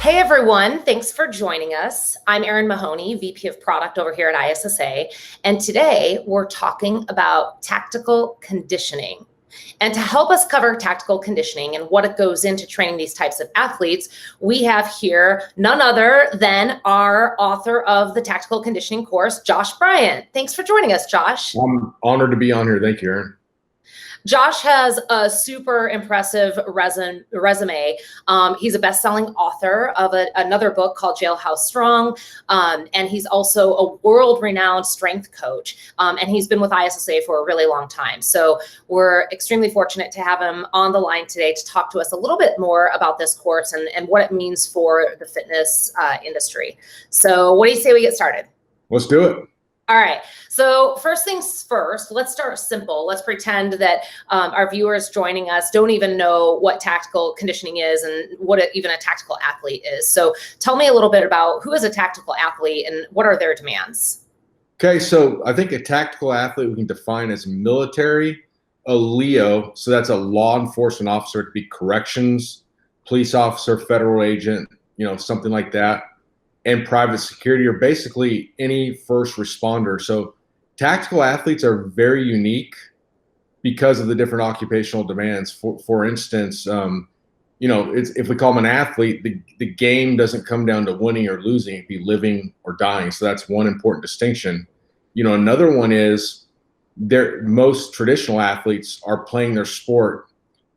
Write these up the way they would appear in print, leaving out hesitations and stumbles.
Hey everyone, thanks for joining us. I'm Erin Mahoney, VP of Product over here at ISSA, and today we're talking about tactical conditioning. And to help us cover tactical conditioning and what it goes into training these types of athletes, we have here none other than our author of the tactical conditioning course, Josh Bryant. Thanks for joining us, Josh. I'm honored to be on here. Thank you, Erin. Josh has a super impressive resume. He's a best-selling author of another book called Jailhouse Strong, and he's also a world-renowned strength coach, and he's been with ISSA for a really long time. So we're extremely fortunate to have him on the line today to talk to us a little bit more about this course and what it means for the fitness industry. So what do you say we get started? Let's do it. All right. So first things first, let's start simple. Let's pretend that our viewers joining us don't even know what tactical conditioning is and what even a tactical athlete is. So tell me a little bit about who is a tactical athlete and what are their demands? Okay, so I think a tactical athlete we can define as military, a LEO, so that's a law enforcement officer. It could be corrections, police officer, federal agent, something like that. And private security, or basically any first responder. So tactical athletes are very unique because of the different occupational demands. For instance, if we call them an athlete, the game doesn't come down to winning or losing. It'd be living or dying. So that's one important distinction. Another one is most traditional athletes are playing their sport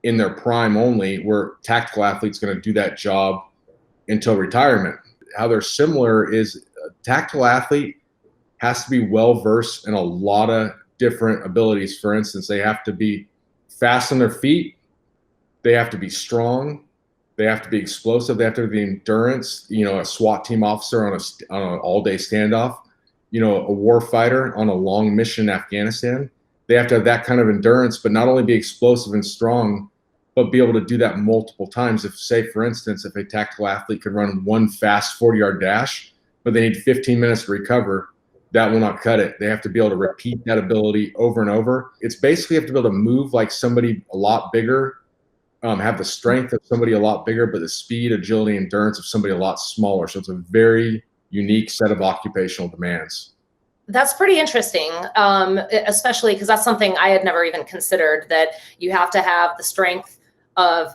in their prime only, where tactical athletes going to do that job until retirement. How they're similar is a tactical athlete has to be well-versed in a lot of different abilities. For instance, they have to be fast on their feet. They have to be strong. They have to be explosive. They have to have the endurance, a SWAT team officer on an all-day standoff, a war fighter on a long mission in Afghanistan. They have to have that kind of endurance, but not only be explosive and strong, but be able to do that multiple times. If, say, for instance, if a tactical athlete could run one fast 40-yard dash, but they need 15 minutes to recover, that will not cut it. They have to be able to repeat that ability over and over. It's basically you have to be able to move like somebody a lot bigger, have the strength of somebody a lot bigger, but the speed, agility, endurance of somebody a lot smaller. So it's a very unique set of occupational demands. That's pretty interesting, especially because that's something I had never even considered, that you have to have the strength of,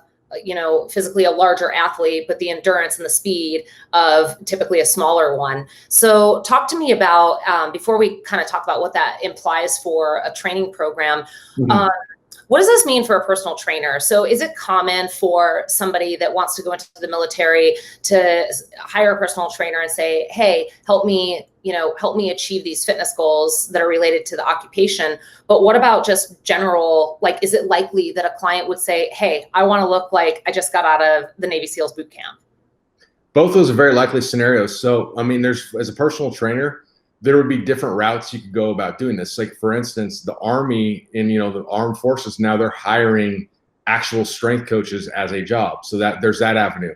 physically a larger athlete, but the endurance and the speed of typically a smaller one. So talk to me about, before we kind of talk about what that implies for a training program, what does this mean for a personal trainer? So is it common for somebody that wants to go into the military to hire a personal trainer and say, hey, help me achieve these fitness goals that are related to the occupation? But what about just general, is it likely that a client would say, hey, I want to look like I just got out of the Navy SEALs boot camp? Both those are very likely scenarios. So, as a personal trainer, there would be different routes you could go about doing this. Like, for instance, the Army and, the armed forces, now they're hiring actual strength coaches as a job. So that there's that avenue.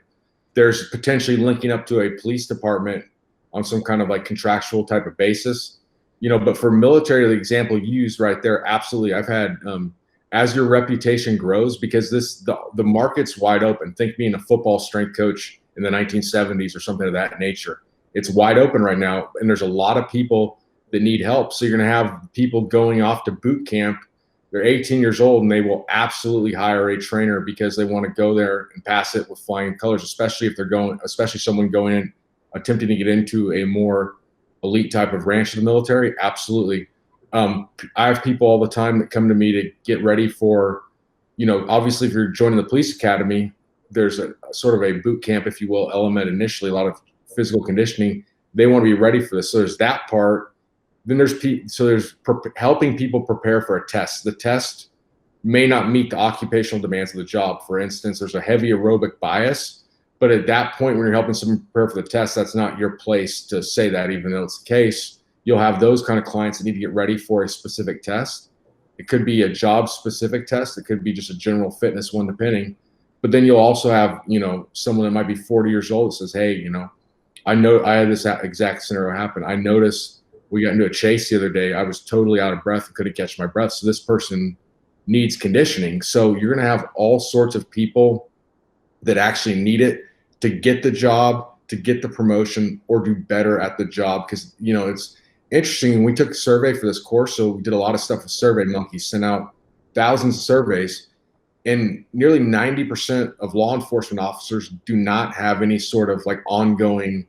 There's potentially linking up to a police department on some kind of contractual type of basis, but for military, the example you used right there, absolutely. I've had, as your reputation grows, because the market's wide open. Think being a football strength coach in the 1970s or something of that nature. It's wide open right now, and there's a lot of people that need help. So you're going to have people going off to boot camp. They're 18 years old, and they will absolutely hire a trainer because they want to go there and pass it with flying colors, especially someone going in, attempting to get into a more elite type of branch of the military. Absolutely. I have people all the time that come to me to get ready for, obviously if you're joining the police academy, there's a sort of a boot camp, if you will, element initially, a lot of physical conditioning. They want to be ready for this. So there's that part. Then there's helping people prepare for a test. The test may not meet the occupational demands of the job. For instance, there's a heavy aerobic bias, but at that point when you're helping someone prepare for the test, that's not your place to say that, even though it's the case. You'll have those kind of clients that need to get ready for a specific test. It could be a job specific test. It could be just a general fitness one, depending. But then you'll also have, someone that might be 40 years old that says, hey, I know I had this exact scenario happen. I noticed we got into a chase the other day. I was totally out of breath and couldn't catch my breath. So this person needs conditioning. So you're going to have all sorts of people that actually need it. to get the job, to get the promotion, or do better at the job. Because, you know, it's interesting. We took a survey for this course, so we did a lot of stuff with SurveyMonkey, sent out thousands of surveys, and nearly 90% of law enforcement officers do not have any sort of like ongoing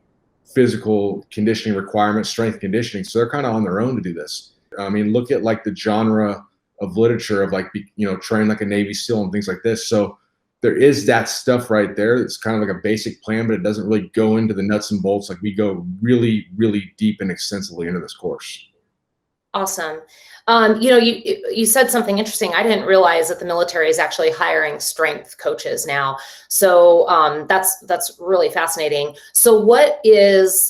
physical conditioning requirements, strength conditioning. So they're kind of on their own to do this. I mean, look at like the genre of literature of like, you know, train like a Navy SEAL and things like this. So there is that stuff right there. It's kind of like a basic plan, but it doesn't really go into the nuts and bolts. Like we go really, really deep and extensively into this course. Awesome. You know, you said something interesting. I didn't realize that the military is actually hiring strength coaches now. So that's really fascinating. So what's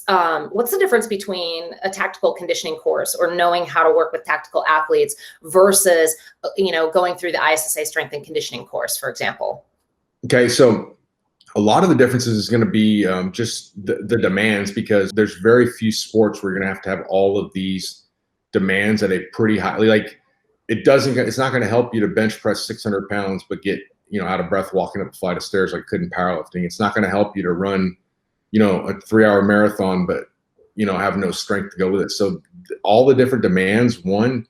the difference between a tactical conditioning course or knowing how to work with tactical athletes versus, you know, going through the ISSA strength and conditioning course, for example? Okay, so a lot of the differences is going to be just the demands, because there's very few sports where you're going to have all of these demands at a pretty high, like it's not going to help you to bench press 600 pounds, but get, you know, out of breath walking up a flight of stairs like couldn't powerlifting. It's not going to help you to run, you know, a 3-hour marathon, but, you know, have no strength to go with it. So all the different demands, one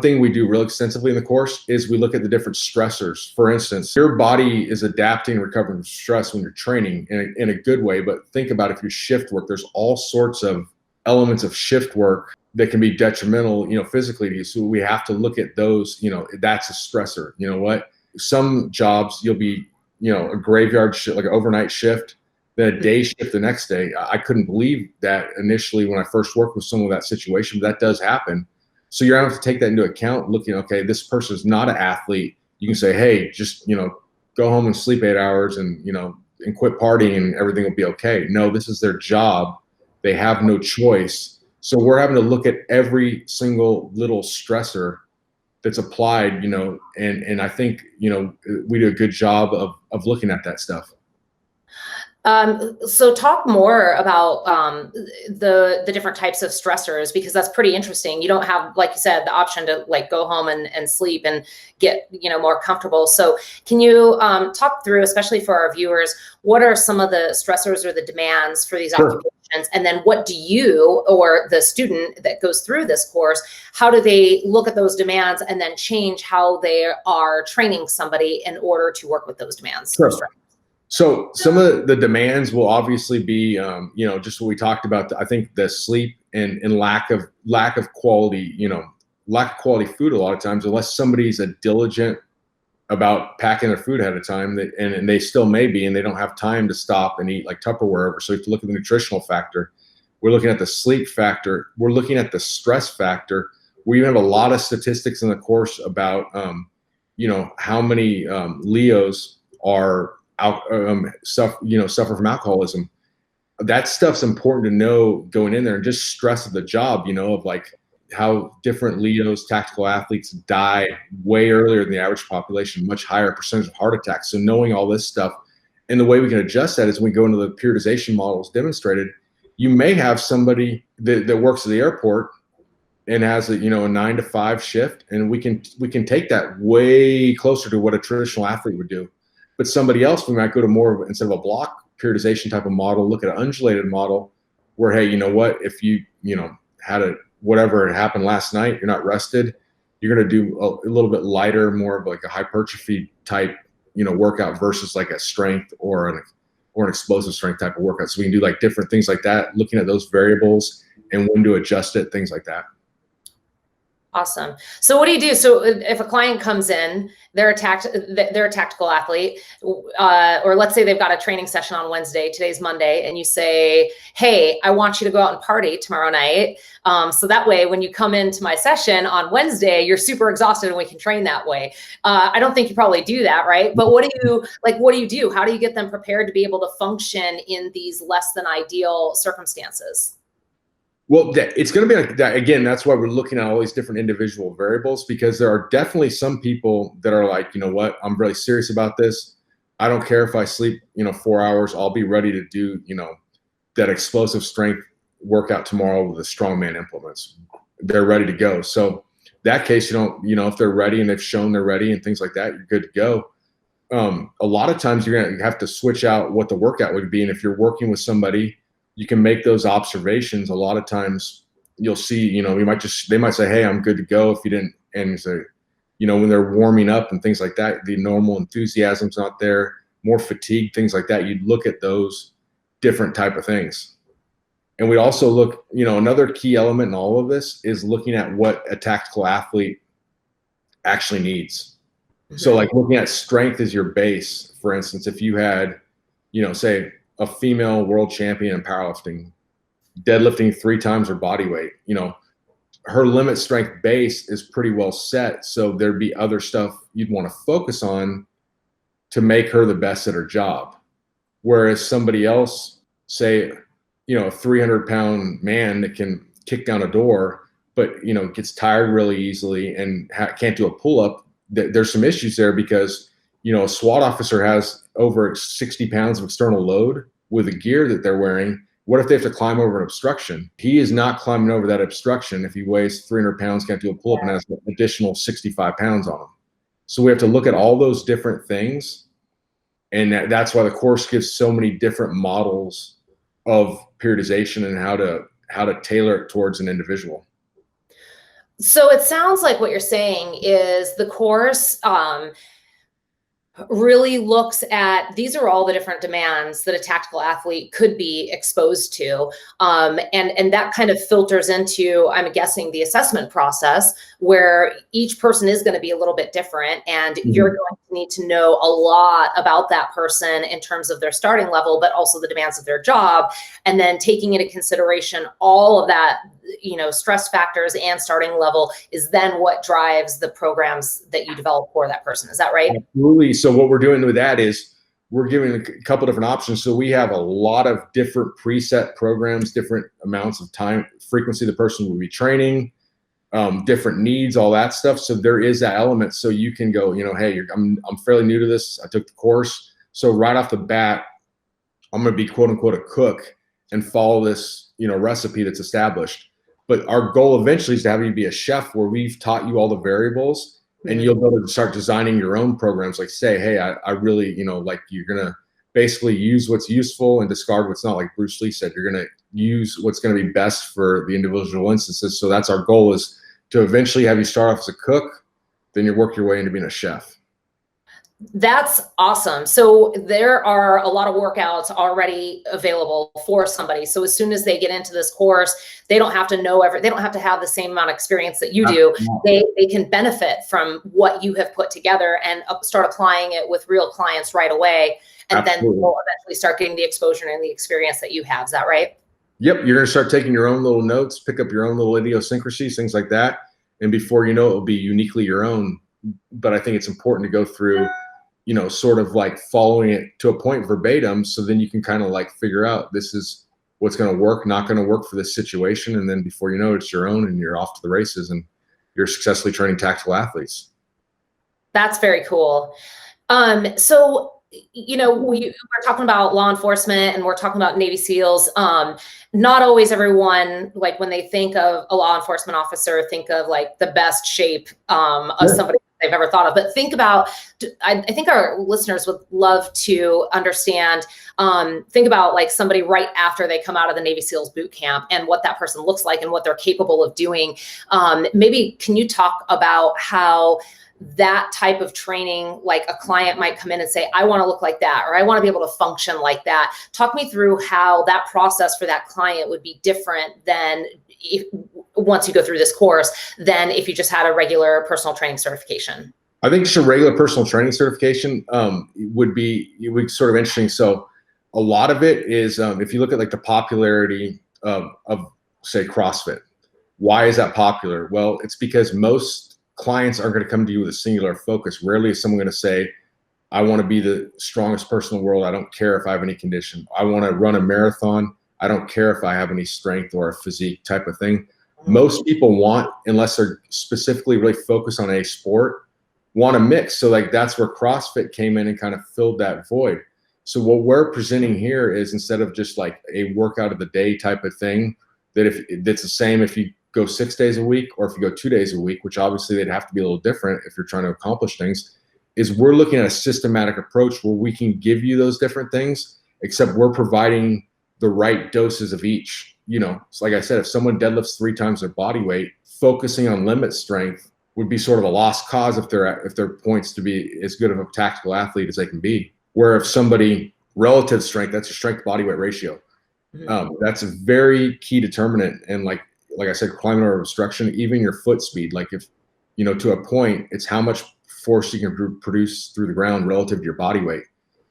thing we do real extensively in the course is we look at the different stressors. For instance, your body is adapting and recovering from stress when you're training in a good way. But think about if you shift work, there's all sorts of elements of shift work that can be detrimental, you know, physically to you. So we have to look at those, you know, that's a stressor. You know what? Some jobs you'll be, you know, a graveyard shift, like an overnight shift, then a day shift the next day. I couldn't believe that initially when I first worked with someone with that situation, but that does happen. So you're gonna have to take that into account, looking, okay, this person is not an athlete. You can say, hey, just, you know, go home and sleep 8 hours and, you know, and quit partying and everything will be okay. No, this is their job. They have no choice. So we're having to look at every single little stressor that's applied, you know, and I think, you know, we do a good job of looking at that stuff. So talk more about the different types of stressors, because that's pretty interesting. You don't have, like you said, the option to like go home and sleep and get, you know, more comfortable. So can you talk through, especially for our viewers, what are some of the stressors or the demands for these occupations? And then what do you or the student that goes through this course, how do they look at those demands and then change how they are training somebody in order to work with those demands? Sure. So some of the demands will obviously be, you know, just what we talked about. I think the sleep and lack of quality, you know, lack of quality food a lot of times, unless somebody's a diligent about packing their food ahead of time, and they still may be, and they don't have time to stop and eat like Tupperware. So you have to look at the nutritional factor. We're looking at the sleep factor. We're looking at the stress factor. We have a lot of statistics in the course about, you know, how many Leos are suffer from alcoholism. That stuff's important to know going in there, and just stress of the job, you know, of like how different Leos, tactical athletes, die way earlier than the average population, much higher percentage of heart attacks. So knowing all this stuff, and the way we can adjust that is when we go into the periodization models demonstrated. You may have somebody that works at the airport and has a, you know, a 9 to 5 shift, and we can take that way closer to what a traditional athlete would do. But somebody else, we might go to more of, instead of a block periodization type of model, look at an undulated model where, hey, you know what, if you know, had whatever happened last night, you're not rested, you're going to do a little bit lighter, more of like a hypertrophy type, you know, workout versus like a strength or an explosive strength type of workout. So we can do like different things like that, looking at those variables and when to adjust it, things like that. Awesome. So what do you do? So if a client comes in, they're a tactical athlete, or let's say they've got a training session on Wednesday, today's Monday, and you say, hey, I want you to go out and party tomorrow night. So that way, when you come into my session on Wednesday, you're super exhausted and we can train that way. I don't think you probably do that, right? But what do you do? How do you get them prepared to be able to function in these less than ideal circumstances? Well, it's going to be like that. Again, that's why we're looking at all these different individual variables, because there are definitely some people that are like, you know what, I'm really serious about this. I don't care if I sleep, you know, 4 hours. I'll be ready to do, you know, that explosive strength workout tomorrow with the strongman implements. They're ready to go. So that case, you know, if they're ready and they've shown they're ready and things like that, you're good to go. a lot of times you're going to have to switch out what the workout would be. And if you're working with somebody, you can make those observations. A lot of times you'll see, they might say, hey, I'm good to go if you didn't. And so, when they're warming up and things like that, the normal enthusiasm's not there, more fatigue, things like that. You'd look at those different type of things. And we also look, another key element in all of this is looking at what a tactical athlete actually needs. Mm-hmm. So like looking at strength as your base, for instance, if you had, say a female world champion in powerlifting, deadlifting 3 times her body weight, her limit strength base is pretty well set. So there'd be other stuff you'd want to focus on to make her the best at her job. Whereas somebody else, say, a 300-pound man that can kick down a door, but, gets tired really easily and can't do a pull-up, there's some issues there because, a SWAT officer has over 60 pounds of external load with the gear that they're wearing. What if they have to climb over an obstruction? He is not climbing over that obstruction if he weighs 300 pounds, can't do a pull-up, and has an additional 65 pounds on him. So we have to look at all those different things. And that's why the course gives so many different models of periodization and how to tailor it towards an individual. So it sounds like what you're saying is the course really looks at, these are all the different demands that a tactical athlete could be exposed to. And that kind of filters into, I'm guessing, the assessment process where each person is going to be a little bit different. And mm-hmm. you're going to need to know a lot about that person in terms of their starting level, but also the demands of their job. And then taking into consideration all of that, stress factors and starting level is then what drives the programs that you develop for that person. Is that right? Absolutely. So what we're doing with that is we're giving a couple different options. So we have a lot of different preset programs, different amounts of time, frequency the person will be training, different needs, all that stuff. So there is that element. So you can go, hey, I'm fairly new to this. I took the course. So right off the bat, I'm going to be quote unquote a cook and follow this, recipe that's established. But our goal eventually is to have you be a chef where we've taught you all the variables and you'll be able to start designing your own programs. Like say, hey, I really, like you're going to basically use what's useful and discard what's not, like Bruce Lee said. You're going to use what's going to be best for the individual instances. So that's our goal, is to eventually have you start off as a cook, then you work your way into being a chef. That's awesome. So there are a lot of workouts already available for somebody. So as soon as they get into this course, they don't have to know they don't have to have the same amount of experience that you do. They can benefit from what you have put together and start applying it with real clients right away. And Absolutely. Then we'll eventually start getting the exposure and the experience that you have. Is that right? Yep. You're going to start taking your own little notes, pick up your own little idiosyncrasies, things like that. And before you know it, it'll be uniquely your own. But I think it's important to go through, sort of like following it to a point verbatim. So then you can kind of like figure out this is what's going to work, not going to work for this situation. And then before you know it, it's your own and you're off to the races and you're successfully training tactical athletes. That's very cool. So, we're talking about law enforcement and we're talking about Navy SEALs. Not always everyone, like when they think of a law enforcement officer, think of like the best shape of somebody they've ever thought of. But think about, I think our listeners would love to understand, think about like somebody right after they come out of the Navy SEALs boot camp and what that person looks like and what they're capable of doing. Maybe can you talk about how that type of training, like a client might come in and say, I want to look like that, or I want to be able to function like that. Talk me through how that process for that client would be different than once you go through this course, than if you just had a regular personal training certification. I think just a regular personal training certification would sort of interesting. So a lot of it is, if you look at like the popularity of say CrossFit, why is that popular? Well, it's because most clients aren't going to come to you with a singular focus. Rarely is someone going to say, I want to be the strongest person in the world. I don't care if I have any condition. I want to run a marathon. I don't care if I have any strength or a physique type of thing. Most people want, unless they're specifically really focused on a sport, want a mix. So like that's where CrossFit came in and kind of filled that void. So what we're presenting here is, instead of just like a workout of the day type of thing, that's the same if you go 6 days a week or if you go 2 days a week, which obviously they'd have to be a little different if you're trying to accomplish things. is we're looking at a systematic approach where we can give you those different things, except we're providing the right doses of each. So like I said, if someone deadlifts 3 times their body weight, focusing on limit strength would be sort of a lost cause if they're points to be as good of a tactical athlete as they can be. Where if somebody relative strength, that's your strength body weight ratio. That's a very key determinant. And like I said, climate or obstruction, even your foot speed, like if, to a point, it's how much force you can produce through the ground relative to your body weight.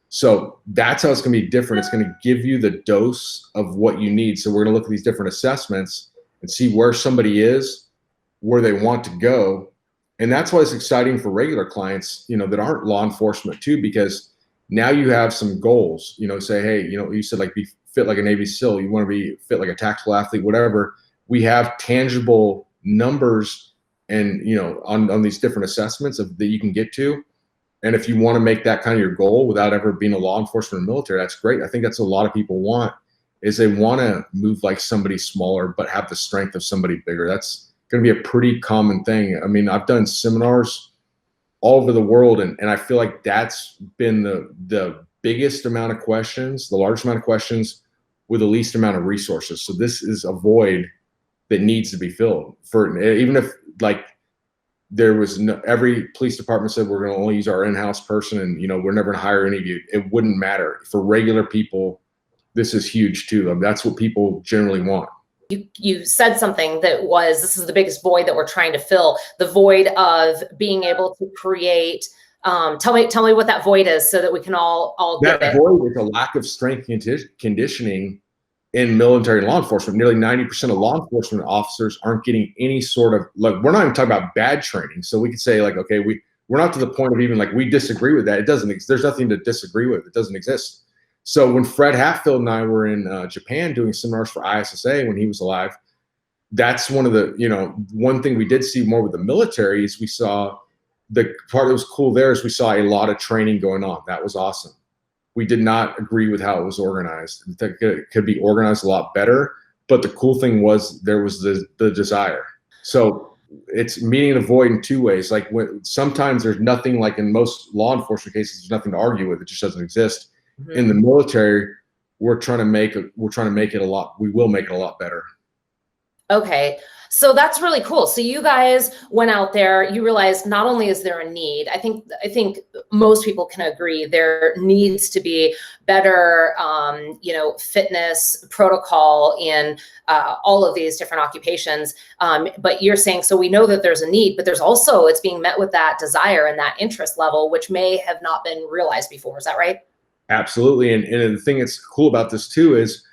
So that's how it's going to be different. It's going to give you the dose of what you need. So we're going to look at these different assessments and see where somebody is, where they want to go. And that's why it's exciting for regular clients, that aren't law enforcement too, because now you have some goals, say, hey, you said like be fit like a Navy SEAL, you want to be fit like a tactical athlete, whatever. We have tangible numbers and, on these different assessments that you can get to. And if you want to make that kind of your goal without ever being a law enforcement or military, that's great. I think that's a lot of people want, is they want to move like somebody smaller, but have the strength of somebody bigger. That's going to be a pretty common thing. I mean, I've done seminars all over the world, and I feel like that's been the biggest amount of questions, the largest amount of questions with the least amount of resources. So this is a void that needs to be filled. For even if like there was every police department said we're going to only use our in-house person, and we're never going to hire any of you, it wouldn't matter. For regular people, this is huge too. I mean, that's what people generally want. You said something that was, this is the biggest void that we're trying to fill, the void of being able to create. Tell me what that void is so that we can all get it. That void is a lack of strength conditioning in military law enforcement. Nearly 90% of law enforcement officers aren't getting any sort of, like, we're not even talking about bad training. So we could say like, okay, we're not to the point of even like, we disagree with that. It doesn't, there's nothing to disagree with. It doesn't exist. So when Fred Hatfield and I were in Japan doing seminars for ISSA when he was alive, that's one of the, one thing we did see more with the military is we saw the part that was cool there is we saw a lot of training going on. That was awesome. We did not agree with how it was organized. It could be organized a lot better, but the cool thing was there was the desire. So it's meeting the void in 2 ways. Like sometimes there's nothing, like in most law enforcement cases, there's nothing to argue with. It just doesn't exist. Mm-hmm. In the military, we're trying to make it a lot. We will make it a lot better. Okay. So that's really cool. So you guys went out there, you realized not only is there a need, I think most people can agree there needs to be better, fitness protocol in all of these different occupations. But you're saying, so we know that there's a need, but there's also, it's being met with that desire and that interest level, which may have not been realized before. Is that right? Absolutely. And the thing that's cool about this too is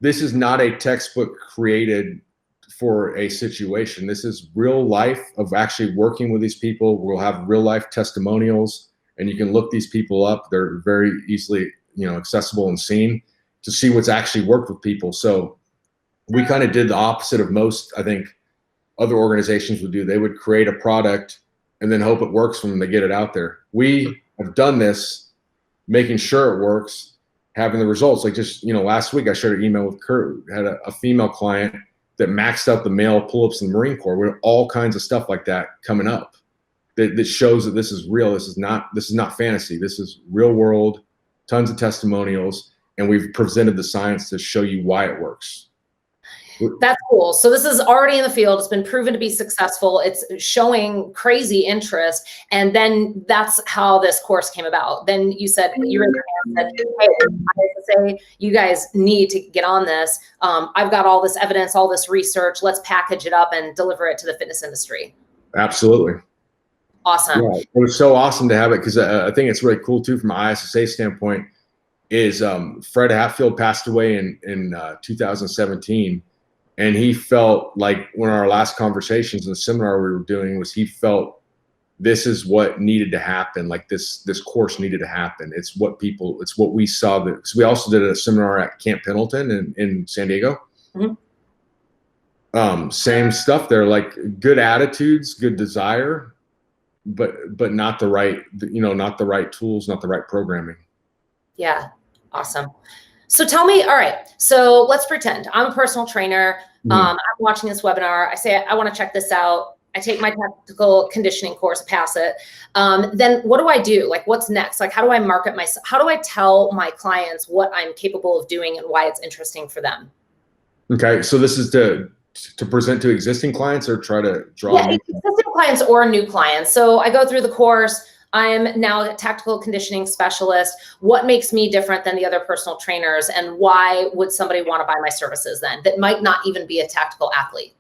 this is not a textbook created for a situation. This is real life of actually working with these people. We'll have real life testimonials, and you can look these people up. They're very easily, accessible and seen to see what's actually worked with people. So we kind of did the opposite of most, I think, other organizations would do. They would create a product and then hope it works when they get it out there. We have done this, making sure it works, having the results. Like just, last week I shared an email with Kurt, had a female client that maxed out the male pull-ups in the Marine Corps. We have all kinds of stuff like that coming up that shows that this is real. This is not fantasy. This is real world, tons of testimonials, and we've presented the science to show you why it works. That's cool. So this is already in the field. It's been proven to be successful. It's showing crazy interest. And then that's how this course came about. Then you said, you raised your hand and said, hey, say you guys need to get on this. I've got all this evidence, all this research. Let's package it up and deliver it to the fitness industry. Absolutely. Awesome. Yeah, it was so awesome to have it because I think it's really cool too from an ISSA standpoint is Fred Hatfield passed away in 2017. And he felt like one of our last conversations in the seminar we were doing was he felt this is what needed to happen. Like this course needed to happen. It's what we saw. So we also did a seminar at Camp Pendleton in San Diego. Mm-hmm. Same stuff there, like good attitudes, good desire, but not the right, not the right tools, not the right programming. Yeah. Awesome. So tell me, all right, so let's pretend I'm a personal trainer. I'm watching this webinar. I say, I want to check this out. I take my tactical conditioning course, pass it. Then what do I do? Like, what's next? Like, how do I market myself? How do I tell my clients what I'm capable of doing and why it's interesting for them? Okay. So this is to present to existing clients or try to draw new? Existing clients or new clients. So I go through the course. I'm now a tactical conditioning specialist. What makes me different than the other personal trainers, and why would somebody want to buy my services then that might not even be a tactical athlete?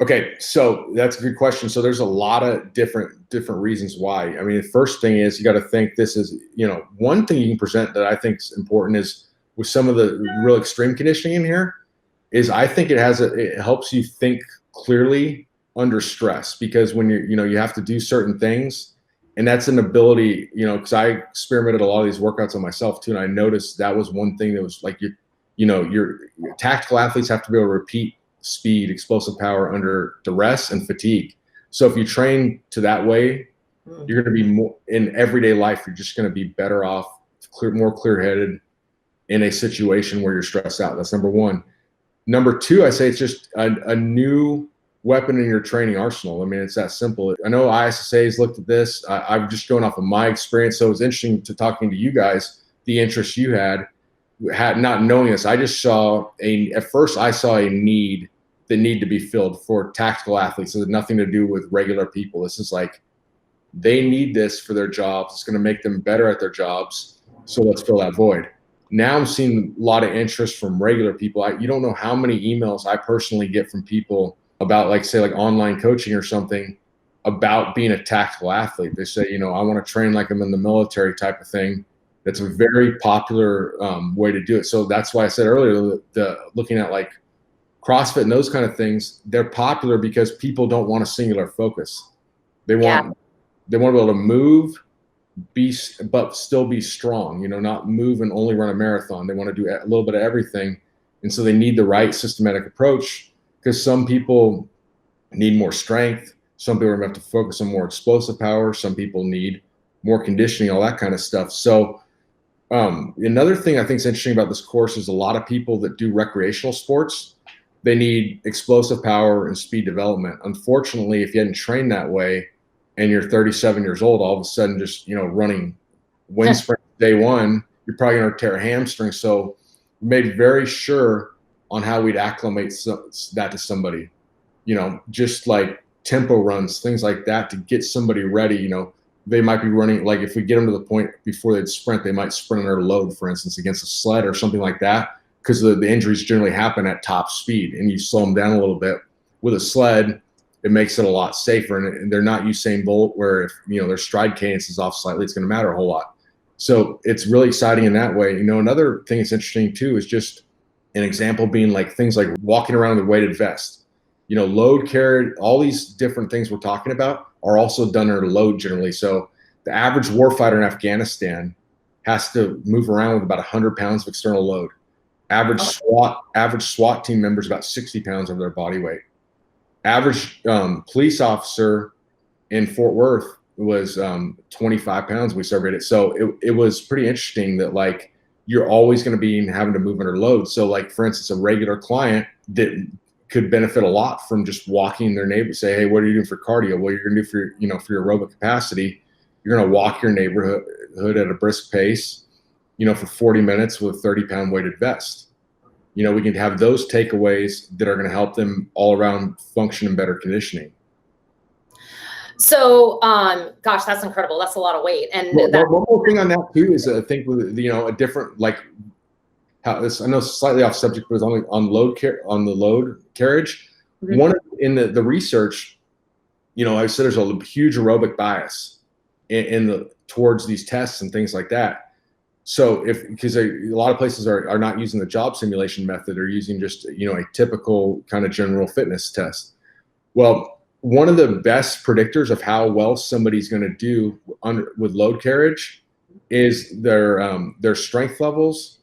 Okay, so that's a good question. So there's a lot of different reasons why. I mean, the first thing is you got to think this is, one thing you can present that I think is important is with some of the real extreme conditioning in here is I think it helps you think clearly under stress, because when you have to do certain things, and that's an ability, because I experimented a lot of these workouts on myself too, and I noticed that was one thing that was like your tactical athletes have to be able to repeat speed, explosive power under duress and fatigue. So if you train to that way, you're going to be more in everyday life. You're just going to be better off, more clear-headed in a situation where you're stressed out. That's number one. Number two, I say it's just a new weapon in your training arsenal. I mean, it's that simple. I know ISSA has looked at this. I'm just going off of my experience. So it's interesting to talking to you guys, the interest you had not knowing this. I just saw at first I saw a need that need to be filled for tactical athletes. It had nothing to do with regular people. This is like, they need this for their jobs. It's going to make them better at their jobs. So let's fill that void. Now I'm seeing a lot of interest from regular people. You don't know how many emails I personally get from people about, like, say, like online coaching or something about being a tactical athlete. They say, I want to train like I'm in the military type of thing. That's a very popular way to do it. So that's why I said earlier, looking at like CrossFit and those kind of things, they're popular because people don't want a singular focus. They want to be able to move, but still be strong, not move and only run a marathon. They want to do a little bit of everything. And so they need the right systematic approach, because some people need more strength. Some people have to focus on more explosive power. Some people need more conditioning, all that kind of stuff. So another thing I think is interesting about this course is a lot of people that do recreational sports, they need explosive power and speed development. Unfortunately, if you hadn't trained that way and you're 37 years old, all of a sudden just, running wind sprint day one, you're probably going to tear a hamstring. So we made very sure on how we'd acclimate that to somebody, just like tempo runs, things like that, to get somebody ready. They might be running, like if we get them to the point before they'd sprint, they might sprint under load, for instance, against a sled or something like that, because the injuries generally happen at top speed, and you slow them down a little bit. With a sled, it makes it a lot safer, and they're not Usain Bolt, where if their stride cadence is off slightly, it's going to matter a whole lot. So it's really exciting in that way. Another thing that's interesting too is just an example being like things like walking around with a weighted vest, load carried, all these different things we're talking about are also done under load generally. So the average warfighter in Afghanistan has to move around with about 100 pounds of external load. Average SWAT team members about 60 pounds of their body weight. Average police officer in Fort Worth was 25 pounds. We surveyed it. So it was pretty interesting that like you're always going to be having to move under load. So like, for instance, a regular client that could benefit a lot from just walking their neighbor, say, hey, what are you doing for cardio? Well, you're going to do for your aerobic capacity, you're going to walk your neighborhood at a brisk pace, for 40 minutes with a 30-pound weighted vest. We can have those takeaways that are going to help them all around function and better conditioning. So, gosh, that's incredible. That's a lot of weight. And one more thing on that too is I think with a different, like, how this, I know slightly off subject, but it's on the load carriage. Mm-hmm. One in the research, I said there's a huge aerobic bias towards these tests and things like that. So because a lot of places are not using the job simulation method, or using just a typical kind of general fitness test. Well, one of the best predictors of how well somebody's going to do with load carriage is their strength levels,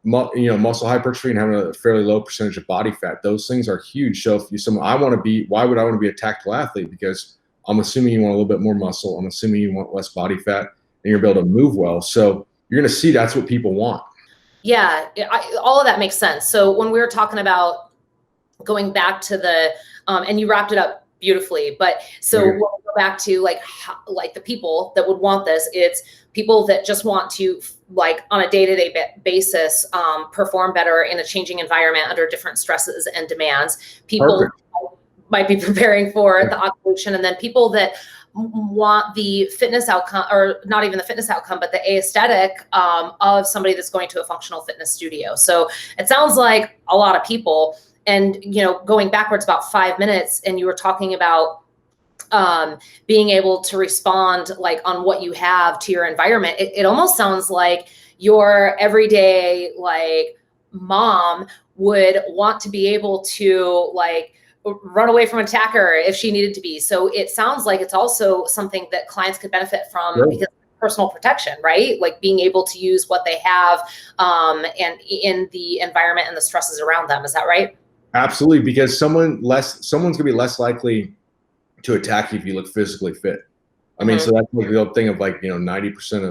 muscle hypertrophy, and having a fairly low percentage of body fat. Those things are huge. So why would I want to be a tactical athlete? Because I'm assuming you want a little bit more muscle. I'm assuming you want less body fat, and you're able to move well. So you're going to see that's what people want. Yeah, all of that makes sense. So when we were talking about going back to and you wrapped it up beautifully. But so we'll go back to like the people that would want this. It's people that just want to, like, on a day-to-day basis, perform better in a changing environment under different stresses and demands. People might be preparing for the ovulation, and then people that want the fitness outcome, or not even the fitness outcome, but the aesthetic of somebody that's going to a functional fitness studio. So it sounds like a lot of people. And, you know, going backwards about 5 minutes, and you were talking about being able to respond like on what you have to your environment. It almost sounds like your everyday like mom would want to be able to like run away from an attacker if she needed to be. So it sounds like it's also something that clients could benefit from because of personal protection, right? Like being able to use what they have and in the environment and the stresses around them. Is that right? Absolutely, because someone's gonna be less likely to attack you if you look physically fit. I mean, so that's like the old thing of like, you know, 90%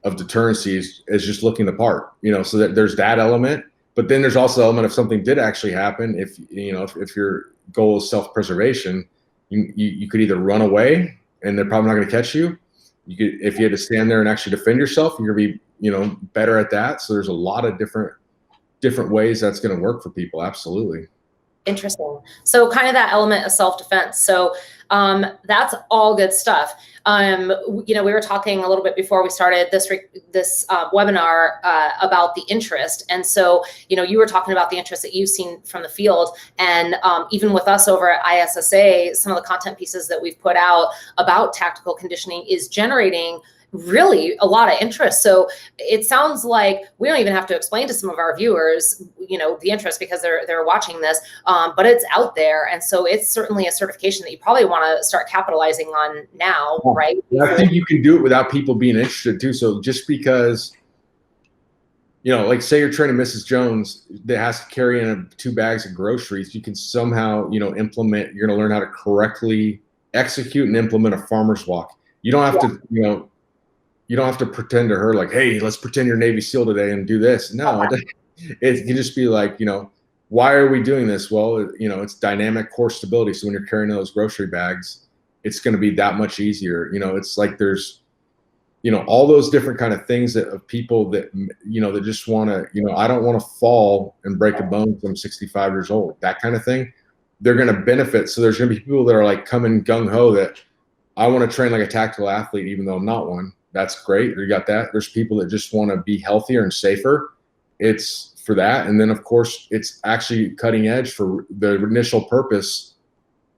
of deterrency is just looking the part, you know, so that there's that element. But then there's also the element if something did actually happen, if you know, if your goal is self-preservation, you could either run away and they're probably not going to catch you. You could, if you had to stand there and actually defend yourself, you're going to be, you know, better at that. So there's a lot of different ways that's going to work for people. Absolutely. Interesting. So kind of that element of self-defense. So that's all good stuff. You know, we were talking a little bit before we started this webinar about the interest. And so, you know, you were talking about the interest that you've seen from the field. And even with us over at ISSA, some of the content pieces that we've put out about tactical conditioning is generating really a lot of interest. So it sounds like we don't even have to explain to some of our viewers, you know, the interest because they're watching this, but it's out there. And so it's certainly a certification that you probably want to start capitalizing on now, right? I think you can do it without people being interested too. So just because, you know, like say you're training Mrs. Jones that has to carry in 2 bags of groceries, you can somehow, you know, implement, you're going to learn how to correctly execute and implement a farmer's walk. You don't have to, you know, you don't have to pretend to her like, hey, let's pretend you're Navy SEAL today and do this. No, it can just be like, you know, why are we doing this? Well, you know, it's dynamic core stability. So when you're carrying those grocery bags, it's going to be that much easier. You know, it's like there's, you know, all those different kind of things that of people that, you know, that just want to, you know, I don't want to fall and break a bone because I'm 65 years old, that kind of thing. They're going to benefit. So there's going to be people that are like coming gung ho that I want to train like a tactical athlete, even though I'm not one. That's great. You got that. There's people that just want to be healthier and safer. It's for that. And then of course it's actually cutting edge for the initial purpose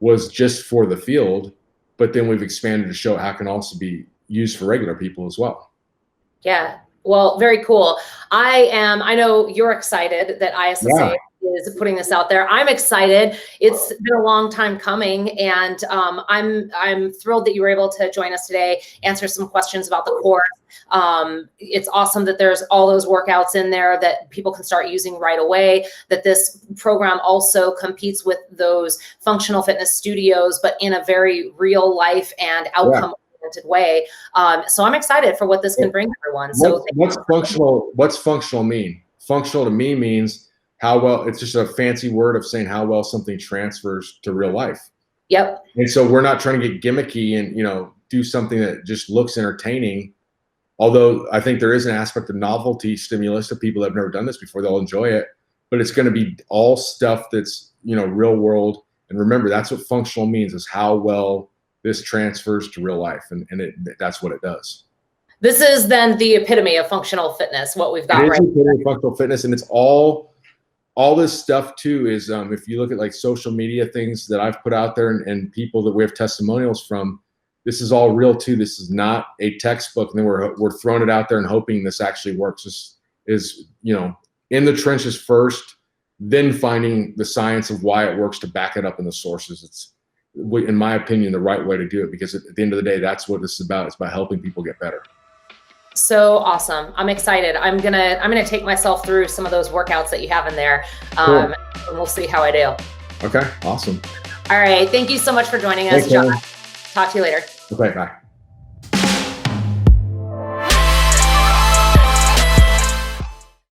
was just for the field, but then we've expanded to show how it can also be used for regular people as well. Yeah. Well, very cool. I know you're excited that ISSA is putting this out there. I'm excited. It's been a long time coming, and I'm thrilled that you were able to join us today, answer some questions about the course. It's awesome that there's all those workouts in there that people can start using right away, that this program also competes with those functional fitness studios, but in a very real life and outcome way. So I'm excited for what this can bring everyone. So what's functional mean? Functional to me means how well, it's just a fancy word of saying how well something transfers to real life. Yep. And so we're not trying to get gimmicky and, you know, do something that just looks entertaining. Although I think there is an aspect of novelty stimulus to people that have never done this before. They'll enjoy it, but it's going to be all stuff that's, you know, real world. And remember, that's what functional means, is how well this transfers to real life, and that's what it does. This is then the epitome of functional fitness, what we've got right now. It is functional fitness, and it's all this stuff too is, if you look at like social media things that I've put out there and people that we have testimonials from, this is all real too. This is not a textbook, and then we're throwing it out there and hoping this actually works. This is, you know, in the trenches first, then finding the science of why it works to back it up in the sources. It's, in my opinion, the right way to do it, because at the end of the day, that's what this is about. It's about helping people get better. So awesome. I'm excited. I'm gonna take myself through some of those workouts that you have in there. Cool. And we'll see how I do. Okay, awesome. All right. Thank you so much for joining us, John. Talk to you later. Okay, bye.